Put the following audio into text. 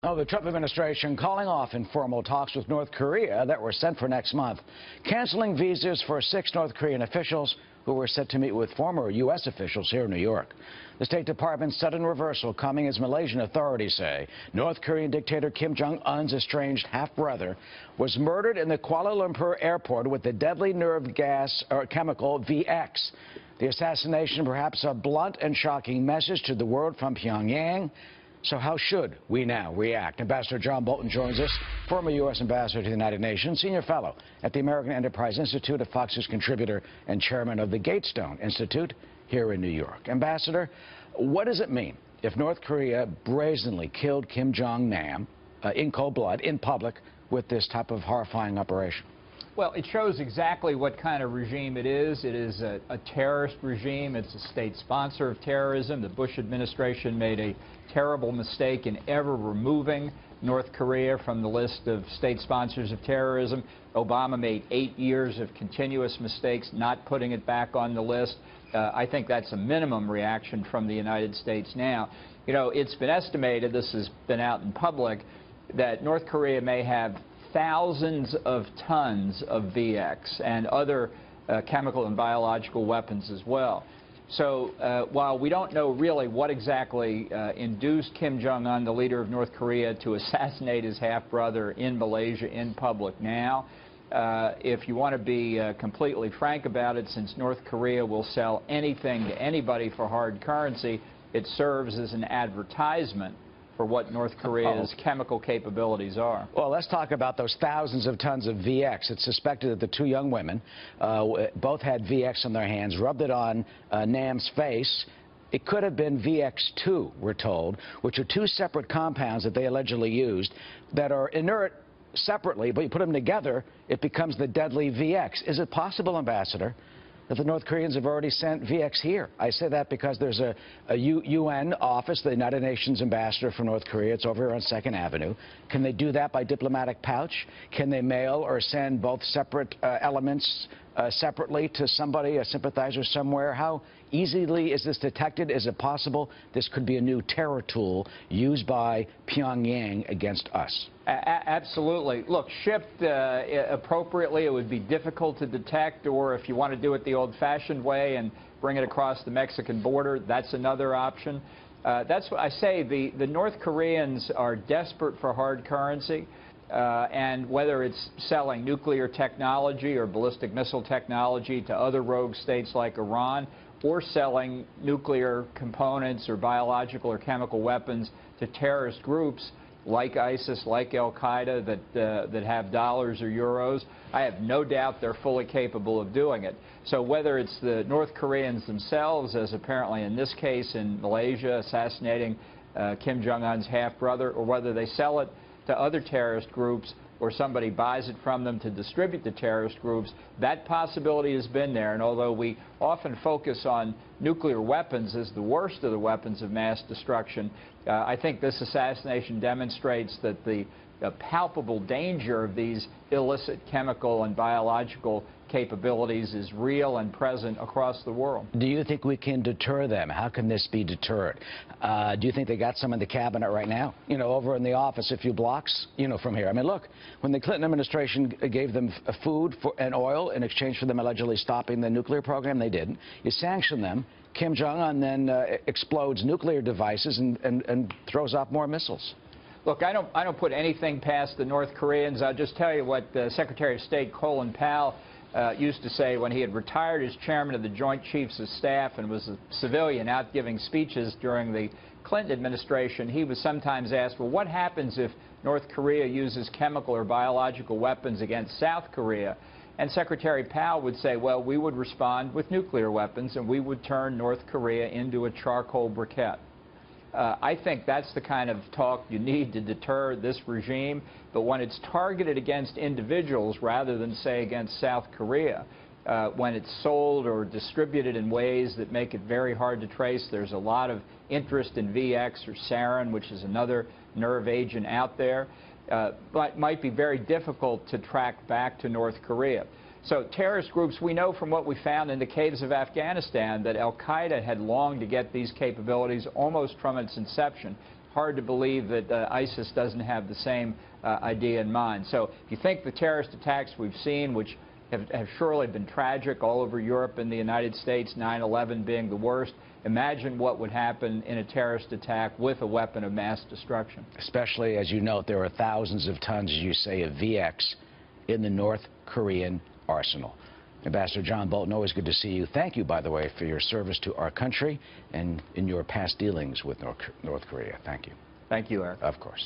Oh, the Trump administration calling off informal talks with North Korea that were set for next month, canceling visas for 6 North Korean officials who were set to meet with former U.S. officials here in New York. The State Department's sudden reversal coming as Malaysian authorities say North Korean dictator Kim Jong-un's estranged half-brother was murdered in the Kuala Lumpur airport with the deadly nerve gas or chemical VX. The assassination perhaps a blunt and shocking message to the world from Pyongyang. So how should we now react? Ambassador John Bolton joins us, former U.S. ambassador to the United Nations, senior fellow at the American Enterprise Institute, a Fox News contributor and chairman of the Gatestone Institute here in New York. Ambassador, what does it mean if North Korea brazenly killed Kim Jong-nam in cold blood, in public, with this type of horrifying operation? Well, it shows exactly what kind of regime it is. It is a terrorist regime. It's a state sponsor of terrorism. The Bush administration made a terrible mistake in ever removing North Korea from the list of state sponsors of terrorism. Obama made 8 years of continuous mistakes not putting it back on the list. I think that's a minimum reaction from the United States now. You know, it's been estimated, this has been out in public, that North Korea may have thousands of tons of VX and other chemical and biological weapons as well. So while we don't know really what exactly induced Kim Jong-un, the leader of North Korea, to assassinate his half-brother in Malaysia in public now, if you want to be completely frank about it, since North Korea will sell anything to anybody for hard currency, it serves as an advertisement for what North Korea's chemical capabilities are. Well, let's talk about those thousands of tons of VX. It's suspected that the 2 young women both had VX in their hands, rubbed it on Nam's face. It could have been VX2, we're told, which are 2 separate compounds that they allegedly used that are inert separately, but you put them together, it becomes the deadly VX. Is it possible, Ambassador, that the North Koreans have already sent VX here? I say that because there's a UN office, the United Nations ambassador for North Korea. It's over here on 2nd Avenue. Can they do that by diplomatic pouch? Can they mail or send both separate elements separately to somebody, a sympathizer somewhere? How easily is this detected? Is it possible this could be a new terror tool used by Pyongyang against us? Absolutely. Look, shipped appropriately, it would be difficult to detect, or if you want to do it the old-fashioned way and bring it across the Mexican border, that's another option. That's what I say. The North Koreans are desperate for hard currency, and whether it's selling nuclear technology or ballistic missile technology to other rogue states like Iran, or selling nuclear components or biological or chemical weapons to terrorist groups like ISIS, like Al-Qaeda, that have dollars or euros, I have no doubt they're fully capable of doing it. So whether it's the North Koreans themselves, as apparently in this case in Malaysia, assassinating Kim Jong-un's half-brother, or whether they sell it to other terrorist groups or somebody buys it from them to distribute to terrorist groups, that possibility has been there. And although we often focus on nuclear weapons as the worst of the weapons of mass destruction, I think this assassination demonstrates that the palpable danger of these illicit chemical and biological capabilities is real and present across the world. Do you think we can deter them? How can this be deterred? Do you think they got some in the cabinet right now? You know, over in the office a few blocks, you know, from here. I mean, look, when the Clinton administration gave them food and oil in exchange for them allegedly stopping the nuclear program, they didn't. You sanction them. Kim Jong-un then explodes nuclear devices and throws off more missiles. Look, I don't put anything past the North Koreans. I'll just tell you what Secretary of State Colin Powell used to say when he had retired as chairman of the Joint Chiefs of Staff and was a civilian out giving speeches during the Clinton administration. He was sometimes asked, well, what happens if North Korea uses chemical or biological weapons against South Korea? And Secretary Powell would say, well, we would respond with nuclear weapons and we would turn North Korea into a charcoal briquette. I think that's the kind of talk you need to deter this regime. But when it's targeted against individuals rather than, say, against South Korea, when it's sold or distributed in ways that make it very hard to trace, there's a lot of interest in VX or sarin, which is another nerve agent out there, but might be very difficult to track back to North Korea. So terrorist groups, we know from what we found in the caves of Afghanistan that Al-Qaeda had longed to get these capabilities almost from its inception. hard to believe that ISIS doesn't have the same idea in mind. So if you think the terrorist attacks we've seen, which have surely been tragic all over Europe and the United States, 9/11 being the worst, imagine what would happen in a terrorist attack with a weapon of mass destruction. Especially, as you note, there are thousands of tons, as you say, of VX in the North Korean arsenal. Ambassador John Bolton, always good to see you. Thank you, by the way, for your service to our country and in your past dealings with North Korea. Thank you. Thank you, Eric. Of course.